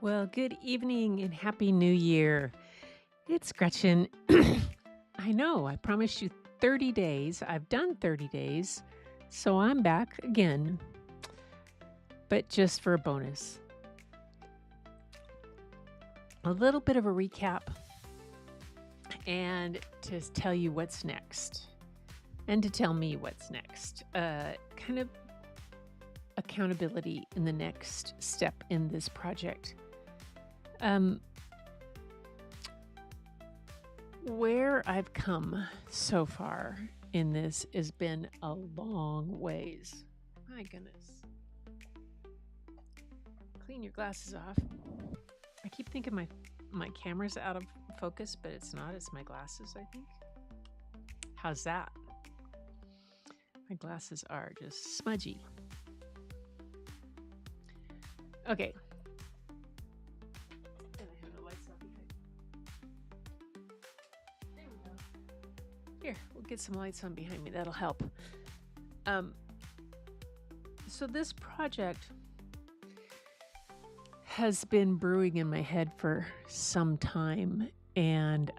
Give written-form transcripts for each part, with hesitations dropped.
Well, good evening and Happy New Year. It's Gretchen. I know, I promised you 30 days. I've done 30 days, so I'm back again, but just for a bonus. A little bit of a recap and to tell you what's next and to tell me what's next. Kind of accountability in the next step in this project. Where I've come so far in this has been a long ways. My goodness. Clean your glasses off. I keep thinking my camera's out of focus, but it's not. It's my glasses, I think. How's that? My glasses are just smudgy. Okay. Here, we'll get some lights on behind me. That'll help. So this project has been brewing in my head for some time, and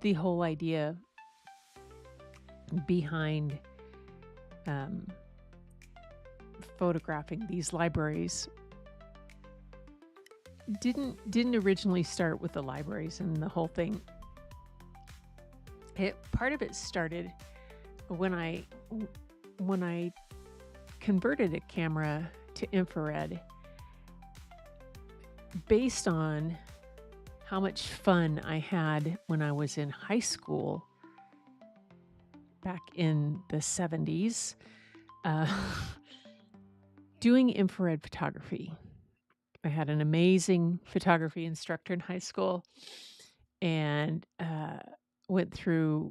the whole idea behind photographing these libraries didn't originally start with the libraries and the whole thing. Part of it started when I converted a camera to infrared based on how much fun I had when I was in high school back in the 70s doing infrared photography. I had an amazing photography instructor in high school and went through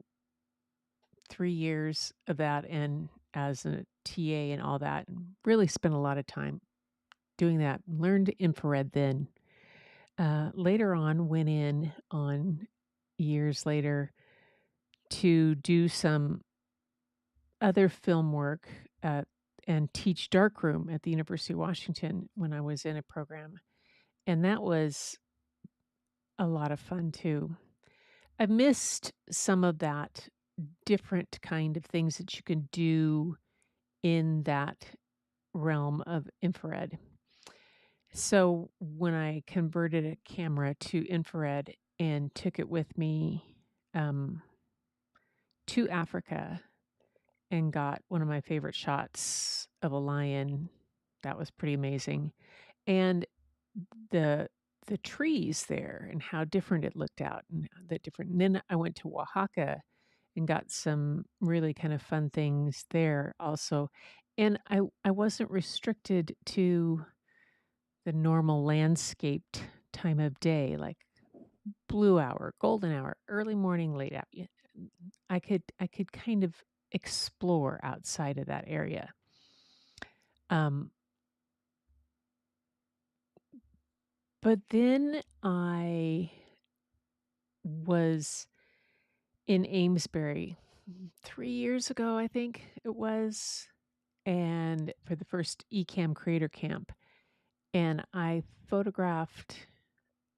3 years of that and as a TA and all that, and really spent a lot of time doing that. Learned infrared then. Later on, went in on years later to do some other film work and teach darkroom at the University of Washington when I was in a program. And that was a lot of fun too. I missed some of that different kind of things that you can do in that realm of infrared. So when I converted a camera to infrared and took it with me to Africa and got one of my favorite shots of a lion, that was pretty amazing. And the trees there and how different it looked out and the different. And then I went to Oaxaca and got some really kind of fun things there also. And I wasn't restricted to the normal landscaped time of day, like blue hour, golden hour, early morning, late out. I could kind of explore outside of that area. But then I was in Amesbury 3 years ago, I think it was, and for the first ECamm creator camp, and I photographed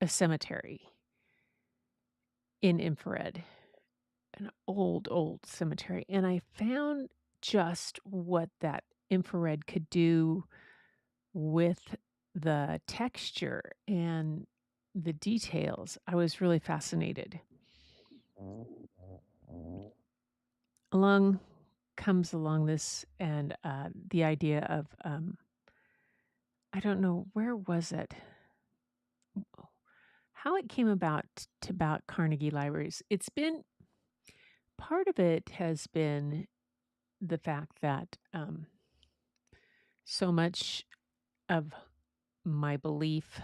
a cemetery in infrared, an old cemetery, and I found just what that infrared could do with the texture and the details. I was really fascinated. Comes along this and the idea of I don't know, where was it? How it came about Carnegie Libraries. It's been part of it has been the fact that so much of my belief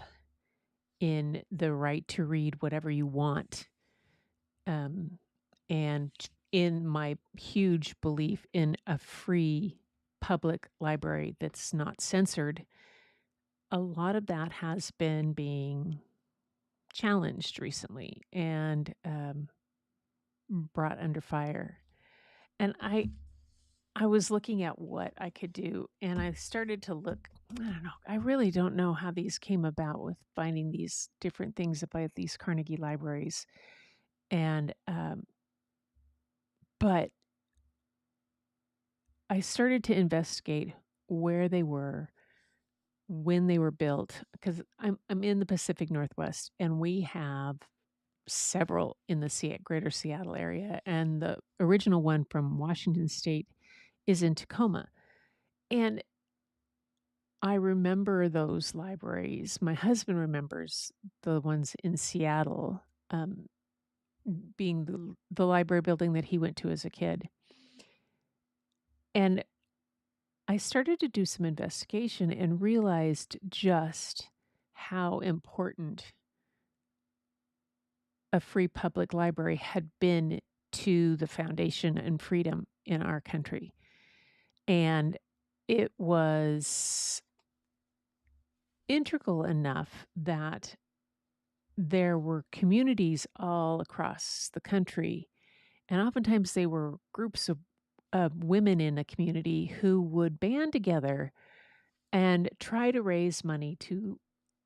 in the right to read whatever you want, and in my huge belief in a free public library that's not censored, a lot of that has been being challenged recently and brought under fire. And I was looking at what I could do, and I started to look. I don't know. I really don't know how these came about with finding these different things about these Carnegie libraries, and but I started to investigate where they were, when they were built, because I'm in the Pacific Northwest, and we have several in the greater Seattle area, and the original one from Washington State is in Tacoma. And I remember those libraries. My husband remembers the ones in Seattle, um, being the library building that he went to as a kid. And I started to do some investigation and realized just how important a free public library had been to the foundation and freedom in our country. And it was integral enough that there were communities all across the country, and oftentimes they were groups of women in a community who would band together and try to raise money to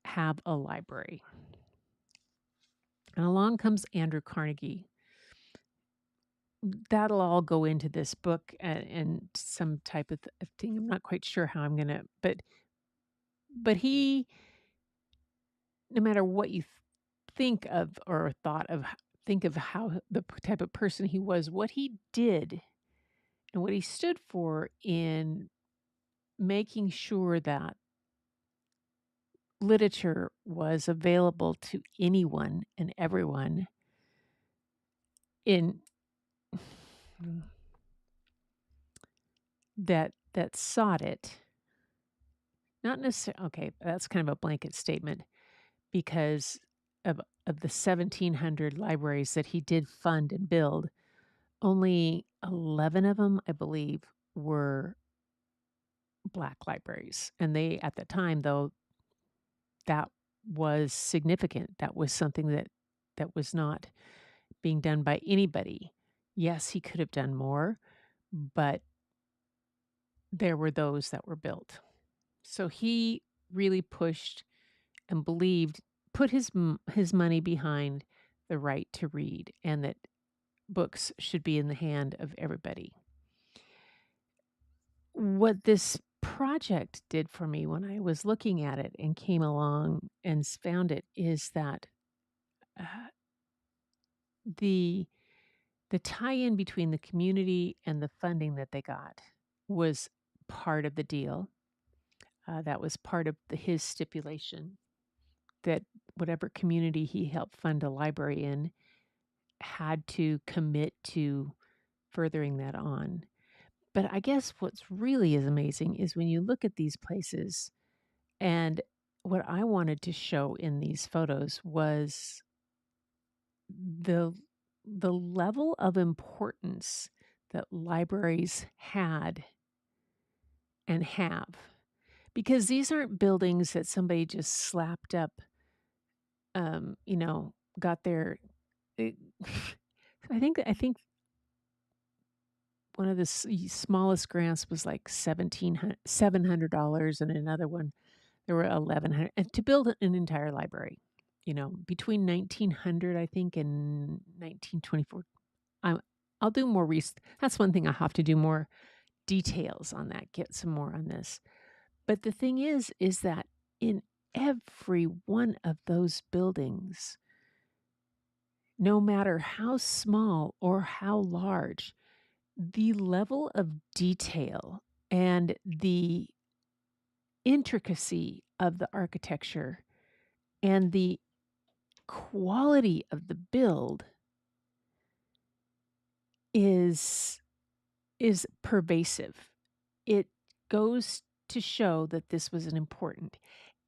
have a library. And along comes Andrew Carnegie. That'll all go into this book and some type of thing. I'm not quite sure how I'm gonna, but he, no matter what you think of or thought of, think of how the type of person he was, what he did and what he stood for in making sure that literature was available to anyone and everyone in that sought it. Not necessarily, okay, that's kind of a blanket statement because of the 1,700 libraries that he did fund and build, only 11 of them, I believe, were Black libraries. And they, at the time, though, that was significant. That was something that was not being done by anybody. Yes, he could have done more, but there were those that were built. So he really pushed and believed, put his money behind the right to read and that books should be in the hand of everybody. What this project did for me when I was looking at it and came along and found it is that uh, the the tie-in between the community and the funding that they got was part of the deal. That was part of his stipulation that whatever community he helped fund a library in had to commit to furthering that on. But I guess what's really is amazing is when you look at these places, and what I wanted to show in these photos was the the level of importance that libraries had and have. Because these aren't buildings that somebody just slapped up, got their it, I think one of the smallest grants was like $700, and another one there were 1,100 and to build an entire library. Between 1900 I think and 1924. I, I'll do more That's one thing I have to do more details on that. Get some more on this. But the thing is that in every one of those buildings, no matter how small or how large, the level of detail and the intricacy of the architecture and the quality of the build is pervasive. It goes to show that this was an important.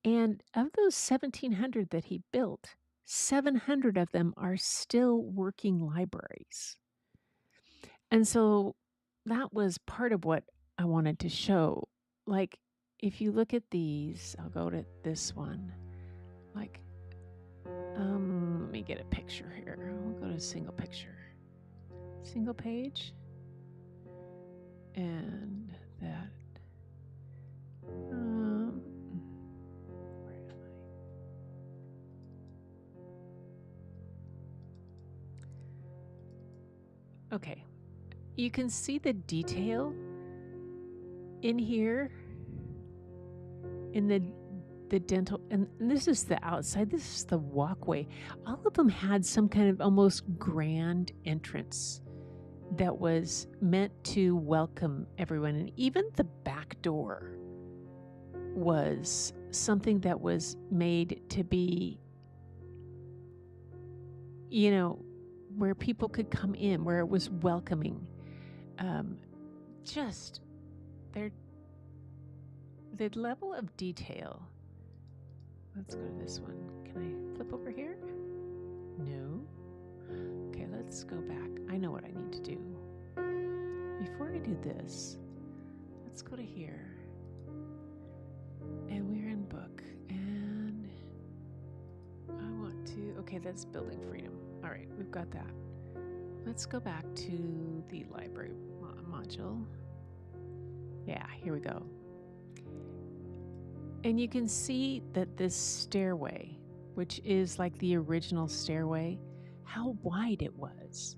And of those 1,700 that he built, 700 of them are still working libraries. And so that was part of what I wanted to show. Like, if you look at these, I'll go to this one. Like, let me get a picture here. I'll go to single picture. Single page. and that. Where am I? Okay, you can see the detail in here in the dental, and this is the outside, this is the walkway. All of them had some kind of almost grand entrance that was meant to welcome everyone, and even the back door was something that was made to be, you know, where people could come in, where it was welcoming. Just the level of detail. Let's go to this one. Can I flip over here? No. Okay, let's go back. I know what I need to do. Before I do this, let's go to here. And we're in book. And I want to, okay, that's building freedom. All right, we've got that. Let's go back to the library module. Yeah, here we go. And you can see that this stairway, which is like the original stairway, how wide it was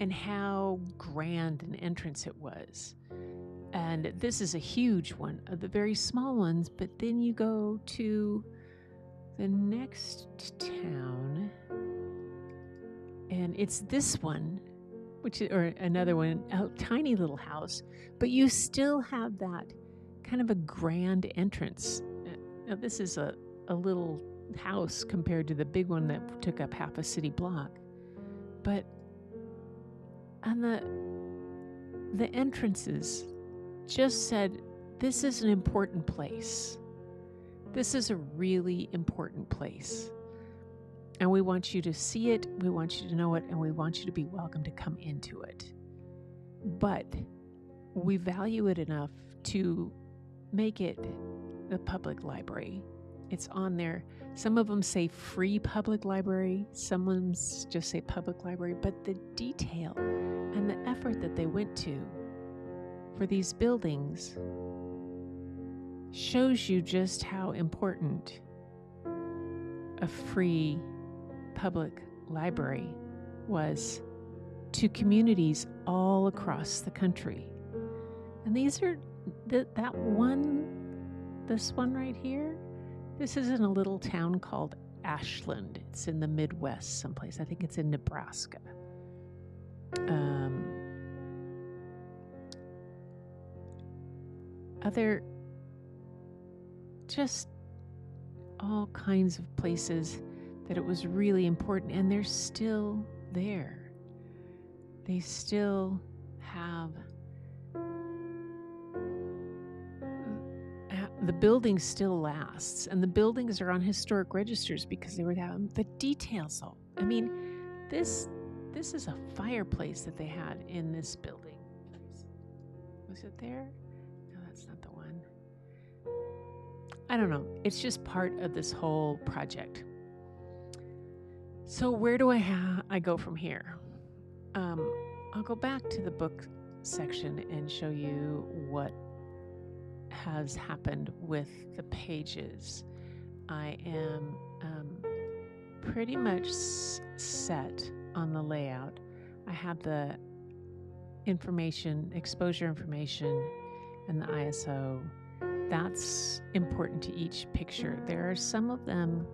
and how grand an entrance it was. And this is a huge one of the very small ones, but then you go to the next town and it's this one, or another one, a tiny little house, but you still have that kind of a grand entrance. Now this is a little house compared to the big one that took up half a city block. But on the entrances just said, this is an important place. This is a really important place. And we want you to see it, we want you to know it, and we want you to be welcome to come into it. But we value it enough to make it the public library. It's on there. Some of them say free public library, some of them just say public library, but the detail and the effort that they went to for these buildings shows you just how important a free public library was to communities all across the country. And these are this one right here, this is in a little town called Ashland. It's in the Midwest someplace. I think it's in Nebraska. Other, just all kinds of places that it was really important, and they're still there. They still have the building still lasts, and the buildings are on historic registers because they were having the details. I mean, this is a fireplace that they had in this building. Was it there? No, that's not the one. I don't know. It's just part of this whole project. So where do I go from here? I'll go back to the book section and show you what has happened with the pages. I am pretty much set on the layout. I have the information, exposure information, and the ISO. That's important to each picture. There are some of them,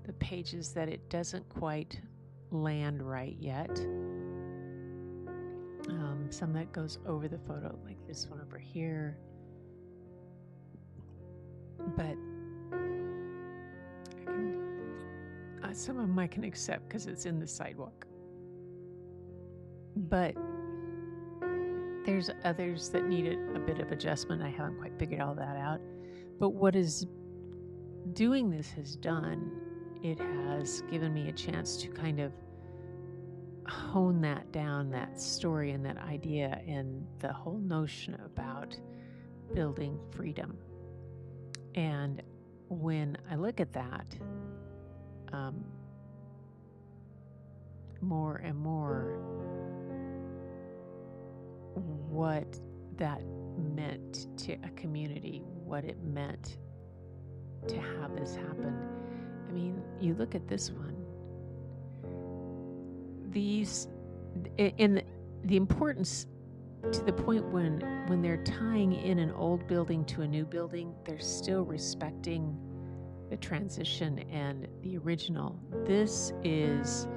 the pages, that it doesn't quite land right yet. Some that goes over the photo, like this one over here. But some of them I can accept because it's in the sidewalk. But there's others that needed a bit of adjustment. I haven't quite figured all that out. But what is doing this has done, it has given me a chance to kind of hone that down, that story and that idea and the whole notion about building freedom. And when I look at that, more and more, what that meant to a community, what it meant to have this happen. I mean, you look at this one. These, in the importance to the point when they're tying in an old building to a new building, they're still respecting the transition and the original. This is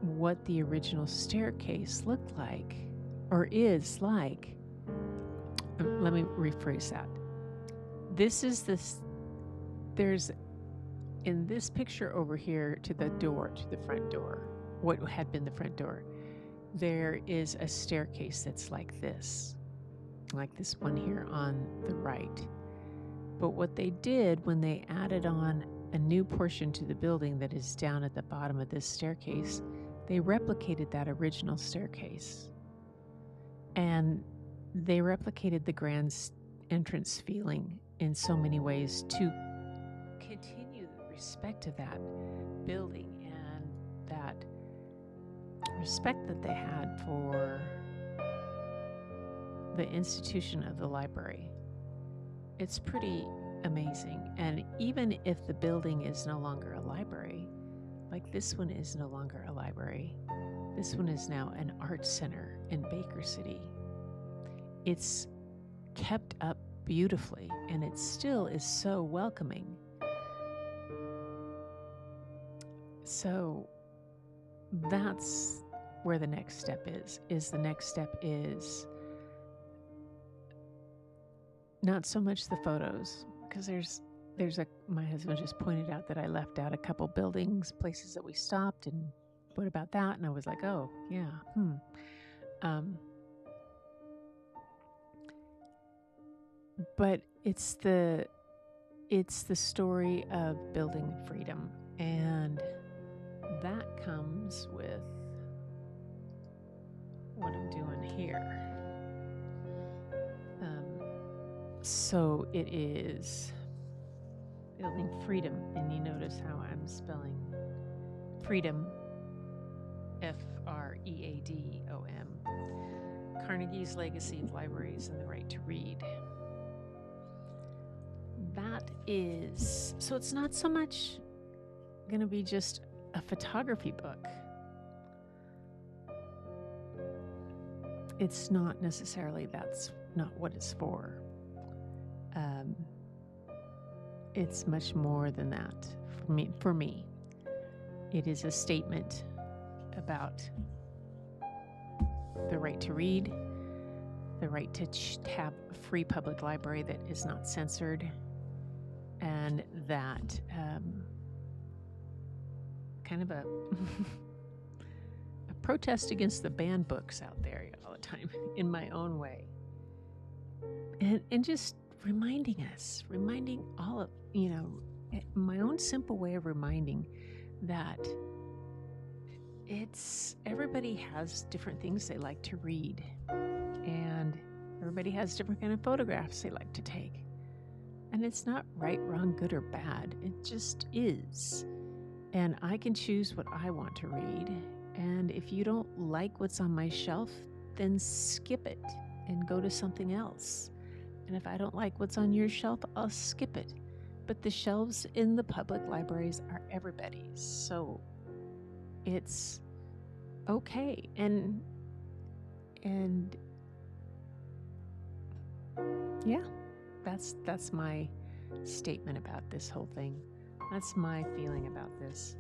what the original staircase looked like, or is like. Let me rephrase that. This is this. There's in this picture over here to the door, to the front door, what had been the front door, there is a staircase that's like this one here on the right. But what they did when they added on a new portion to the building that is down at the bottom of this staircase, they replicated that original staircase. And they replicated the grand entrance feeling in so many ways to continue the respect of that building and that respect that they had for the institution of the library. It's pretty amazing. And even if the building is no longer a library, like this one is no longer a library, this one is now an art center in Baker City. It's kept up beautifully, and it still is so welcoming. So that's where the next step is the next step is not so much the photos, because my husband just pointed out that I left out a couple buildings, places that we stopped, and what about that? And I was like, oh yeah, but it's the story of building freedom, and that comes with what I'm doing here. So it is building freedom, and you notice how I'm spelling freedom, F-R-E-A-D-O-M. Carnegie's Legacy of Libraries and the Right to Read. That is, so it's not so much going to be just a photography book. It's not necessarily, that's not what it's for. It's much more than that for me. It is a statement about the right to read, the right to have a free public library that is not censored, and that kind of a protest against the banned books out there all the time in my own way. And just reminding all of, my own simple way of reminding that everybody has different things they like to read, and everybody has different kind of photographs they like to take. And it's not right, wrong, good, or bad. It just is. And I can choose what I want to read. And if you don't like what's on my shelf, then skip it and go to something else. And if I don't like what's on your shelf, I'll skip it. But the shelves in the public libraries are everybody's. So it's okay. And yeah, that's my statement about this whole thing. That's my feeling about this.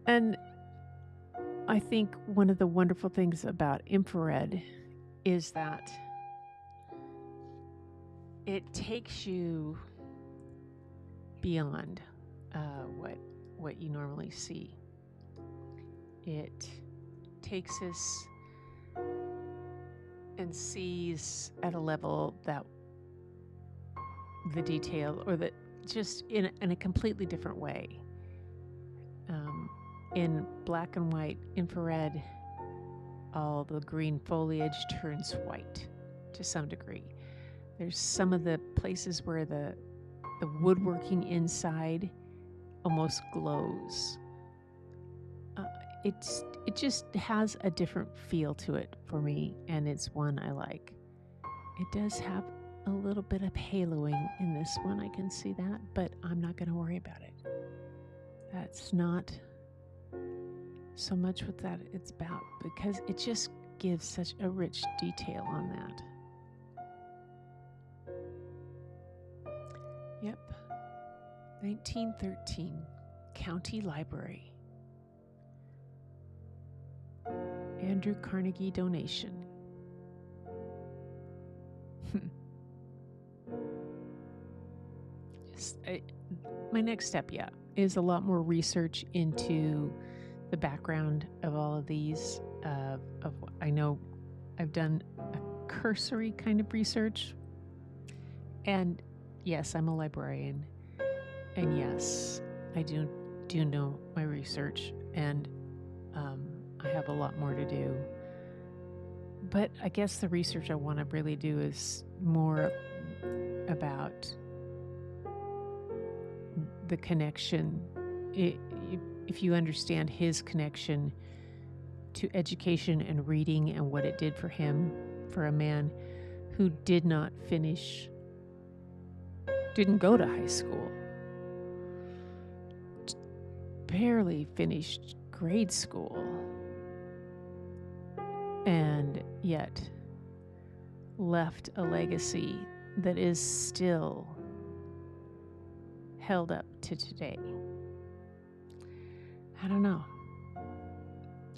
And I think one of the wonderful things about infrared is that it takes you beyond what you normally see. It takes us and sees at a level that the detail, or that just in a completely different way. In black and white infrared, all the green foliage turns white to some degree. There's some of the places where the woodworking inside almost glows. It just has a different feel to it for me, and it's one I like. It does have a little bit of haloing in this one, I can see that, but I'm not going to worry about it. That's not so much what that it's about, because it just gives such a rich detail on that. Yep. 1913 County Library. Andrew Carnegie donation. My next step, is a lot more research into the background of all of these. I know I've done a cursory kind of research, and yes, I'm a librarian, and yes, I do know my research, and I have a lot more to do. But I guess the research I want to really do is more about the connection. If you understand his connection to education and reading and what it did for him, for a man who didn't go to high school, barely finished grade school, and yet left a legacy that is still held up to today. I don't know.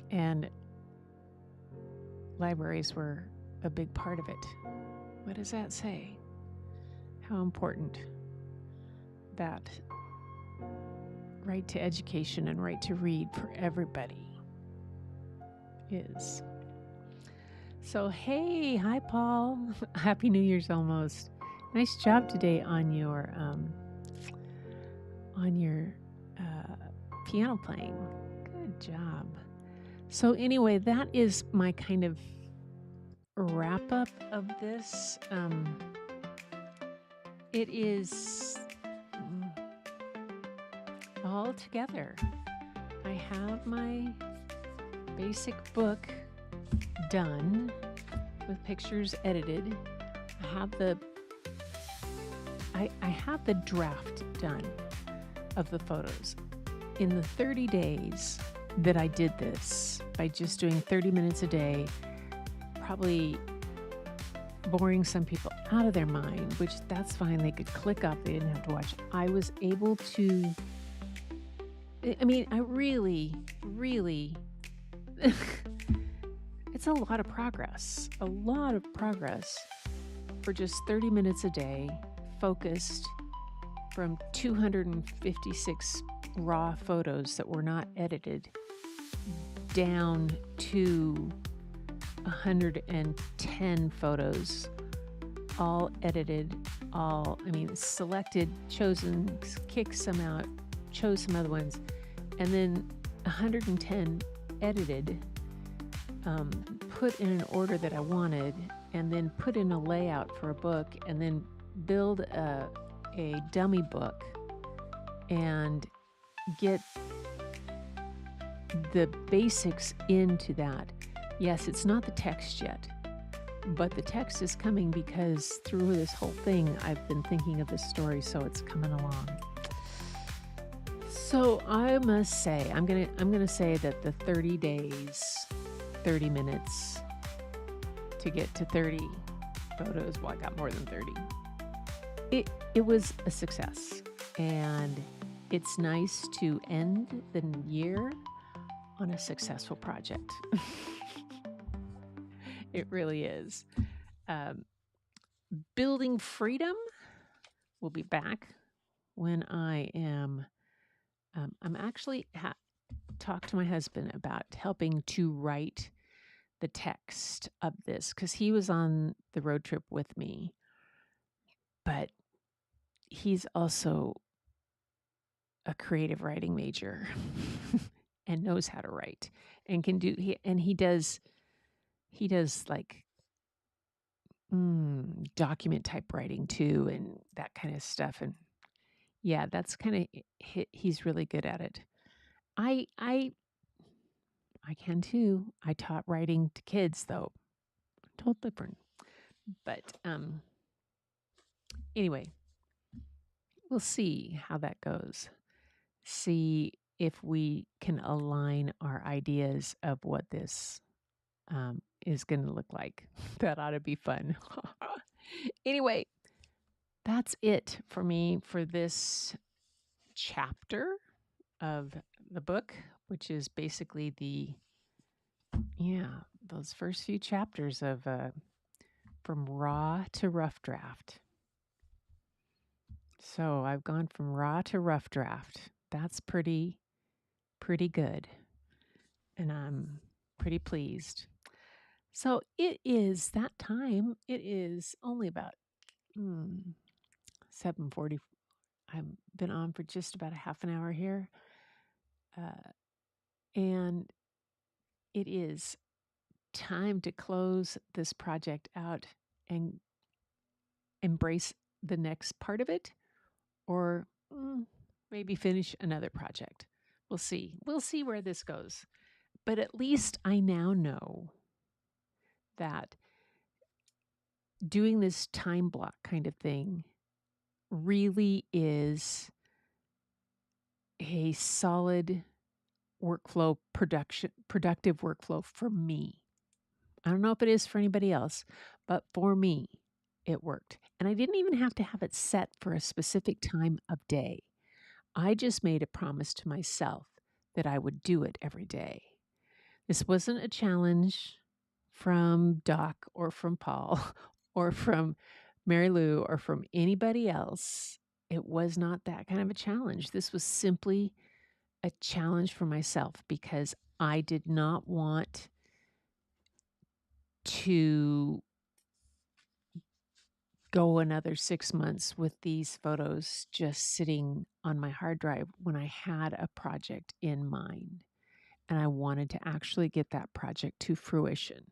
And libraries were a big part of it. What does that say? How important that right to education and right to read for everybody is. So, hey, hi, Paul. Happy New Year's almost. Nice job today on your piano playing. Good job. So anyway, that is my kind of wrap up of this. It is all together. I have my basic book done with pictures edited. I have the draft done of the photos. In the 30 days that I did this, by just doing 30 minutes a day, probably boring some people out of their mind, which that's fine. They could click up. They didn't have to watch. I was able to, I really, it's a lot of progress for just 30 minutes a day, focused from 256 raw photos that were not edited down to 110 photos, all edited, selected, chosen, kicked some out, chose some other ones, and then 110 edited, put in an order that I wanted, and then put in a layout for a book, and then build a dummy book and get the basics into that. Yes, it's not the text yet, but the text is coming because through this whole thing, I've been thinking of this story, so it's coming along. So I must say, I'm gonna say that the 30 days, 30 minutes to get to 30 photos. Well, I got more than 30. It was a success, and it's nice to end the year on a successful project. It really is. Building Freedom will be back when I am. I'm actually talked to my husband about helping to write the text of this, because he was on the road trip with me, but he's also a creative writing major and knows how to write and can do. He does like document type writing too, and that kind of stuff. And Yeah, that's kind of he's really good at it. I I I can too. I taught writing to kids though. Totally different. But anyway, we'll see how that goes. See if we can align our ideas of what this is going to look like. That ought to be fun. Anyway, that's it for me for this chapter of the book, which is basically those first few chapters of from raw to rough draft. So I've gone from raw to rough draft. That's pretty good. And I'm pretty pleased. So it is that time. It is only about 7:40. I've been on for just about a half an hour here. And it is time to close this project out and embrace the next part of it, or maybe finish another project. We'll see. We'll see where this goes. But at least I now know that doing this time block kind of thing really is a solid workflow productive workflow for me. I don't know if it is for anybody else, but for me, it worked. And I didn't even have to have it set for a specific time of day. I just made a promise to myself that I would do it every day. This wasn't a challenge from Doc or from Paul or from Mary Lou or from anybody else. It was not that kind of a challenge. This was simply a challenge for myself because I did not want to go another 6 months with these photos just sitting on my hard drive when I had a project in mind and I wanted to actually get that project to fruition.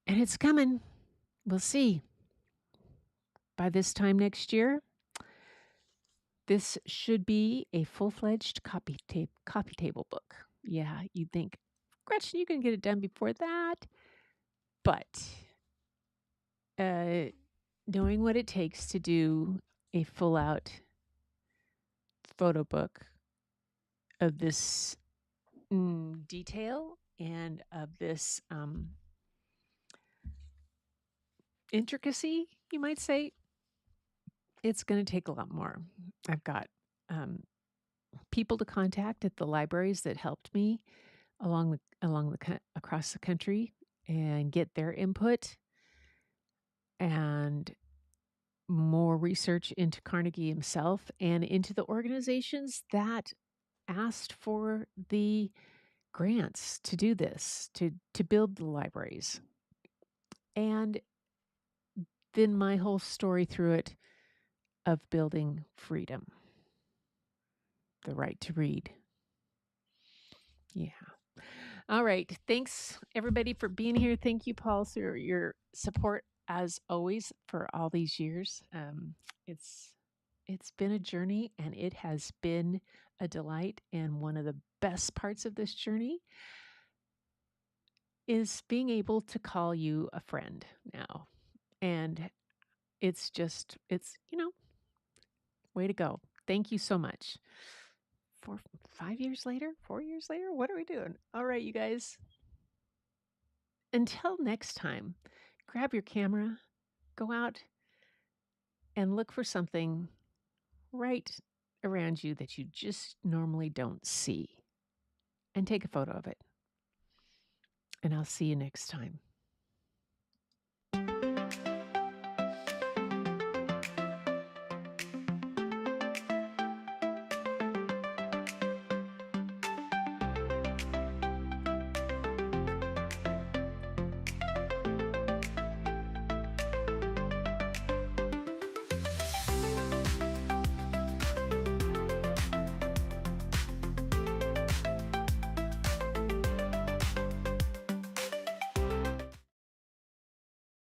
And it's coming. We'll see. By this time next year, this should be a full-fledged copy table book. Yeah, you'd think, Gretchen, you can get it done before that. But knowing what it takes to do a full-out photo book of this detail and of this intricacy, you might say, it's going to take a lot more. I've got people to contact at the libraries that helped me across the country and get their input, and more research into Carnegie himself and into the organizations that asked for the grants to do this, to build the libraries. And then my whole story through it of building freedom, the right to read. Yeah. All right. Thanks, everybody, for being here. Thank you, Paul, for your support, as always, for all these years. It's been a journey, and it has been a delight. And one of the best parts of this journey is being able to call you a friend now. And it's way to go. Thank you so much. 5 years later, 4 years later, what are we doing? All right, you guys. Until next time, grab your camera, go out and look for something right around you that you just normally don't see, and take a photo of it. And I'll see you next time.